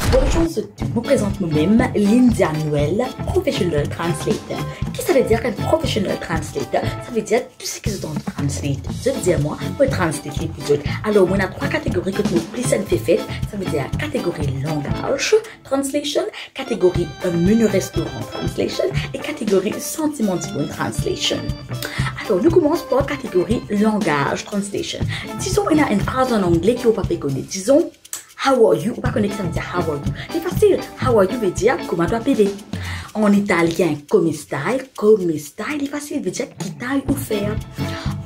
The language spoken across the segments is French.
Bonjour, je vous présente moi-même Lindia Noël, Professional Translator. Qu'est-ce que ça veut dire qu'un Professional Translator? Ça veut dire tout ce qui est dans le translate. Je veux dire, moi, je translate les plus autres. Alors, on a trois catégories que nous plus ça fait fait. Ça veut dire catégorie langage, translation, catégorie menu restaurant, translation, et catégorie sentiment du translation. Alors, nous commençons par catégorie langage, translation. Disons, on a une phrase en anglais qui n'est pas connaître. Disons, how are you? Ou pas connaître ça veut dire how are you. C'est facile. How are you veut dire comment tu appeler. En italien, come stai, est facile, veut dire qui taille ou faire.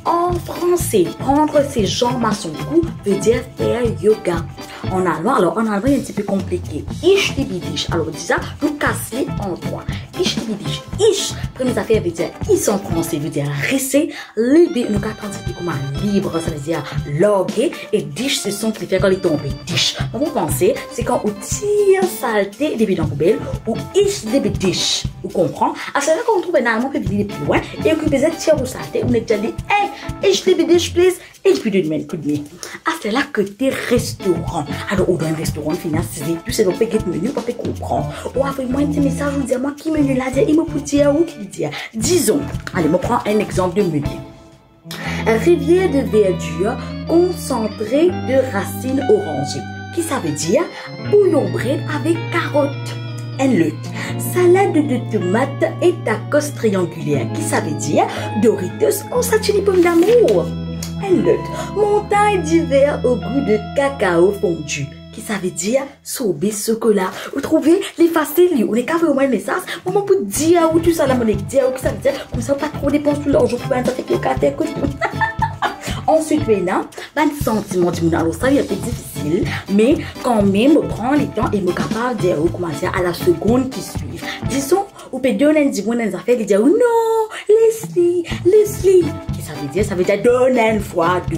En français, prendre ses jambes à son cou veut dire faire yoga. En allemand, alors en allemand, il est un petit peu compliqué. Ich liebe dich. Alors, déjà, nous casser en trois. Ich liebe dich. Ich, première affaire veut dire is en français, veut dire rester. Liebe, nous avons traduit comme libre, ça veut dire loguer. Et dich, c'est son qui fait quand il tombe. Dich. Vous pensez, c'est quand on tire saleté des bidons poubelles ou ich liebe dich. Vous comprenez? À ce moment-là, quand on trouve un allemand qui vient plus loin et qu'on peut tirer au saleté, on est déjà dit, hey, ich liebe dich, please. Et puis de demain, coup de main. Ah, c'est là que tes restaurants. Alors, ou dans un restaurant financier, tu sais, on peut get menu, on peut comprendre. Ou envoyez-moi un petit message, vous dire, moi, qui menu là, il me peut dire, ou qui dit. Disons, allez, je prends un exemple de menu. Rivière de verdure concentrée de racines orangées. Qui ça veut dire? Bouillon bread avec carottes. Un lot. Salade de tomates et tacos triangulaires. Qui ça veut dire? Doritos en sachets pommes d'amour. Un lot. Montagne d'hiver au goût de cacao fondu. Qui ça veut dire? Sorbet chocolat. Vous trouvez les faciles, ou les cas vraiment un message. Maman peut dire où tout ça la monnaie dire ou qui ça veut dire? Comme ça, pas trop dépenser tout l'argent pour un ça fait que le café coûte. Ensuite, maintenant, le sentiment du monde. Alors, ça, il est un peu difficile, mais quand même, je prends le temps et je suis capable de dire comment dire à la seconde qui suit. Disons, ou peut donner des affaires qui disent oh non, Leslie. Qu'est-ce que ça veut dire? Ça veut dire donner une fois de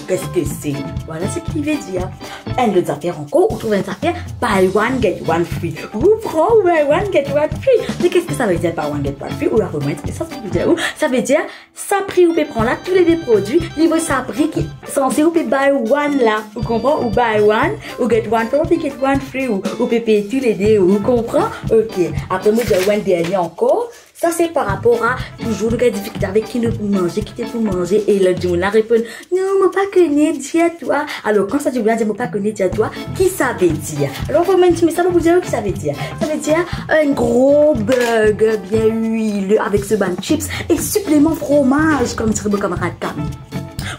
qu'est-ce que c'est? Voilà ce qu'il veut dire. Un autre affaire encore, ou trouve une affaire buy one get one free. Vous prenez buy one get one free. Mais qu'est-ce que ça veut dire buy one get one free? Ou la remettre, mais ça veut dire où? Ça veut dire ça prix ou peut prendre là tous les deux produits, niveau ça prix qui censé ou peut buy one là. Vous comprenez? Ou buy one, ou get one free, ou get one free, ou peut payer tous les deux. Vous comprenez? Ok. Après, moi, j'ai un dernier encore. Ça, c'est par rapport à toujours le difficulté avec qui nous pour manger, qui t'es pour manger. Et le dit, on la répond, non, moi pas connaître, dis à toi. Alors, quand ça dit bien dire, moi pas connaître, dis à toi, qui ça veut dire? Alors, vous m'avez dit, mais ça va vous dire qui ça veut dire? Ça veut dire un gros burger bien huileux avec ce ban chips et supplément fromage, comme dirait mon camarade Camille.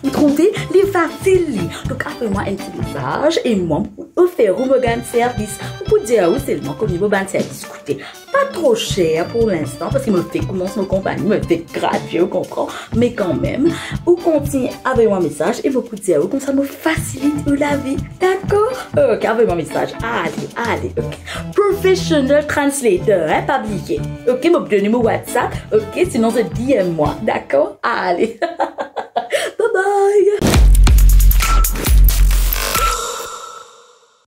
Vous trouvez les faciles. Donc, appelez-moi un petit message et moi, vous faire un gain de service. Vous pouvez dire, oui, seulement comme il va de service. Écoutez, pas trop cher pour l'instant parce qu'il me fait commencer mon compagnie, me fait gratuit, vous comprenez? Mais quand même, vous continuez avec mon message et vous pouvez dire, comme ça me facilite la vie. D'accord? Ok, avec mon message. Allez, ok. Professional Translator, hein, pas oublié. Ok, me donnez mon WhatsApp. Ok, sinon, je dis moi. D'accord? Allez. Bye bye.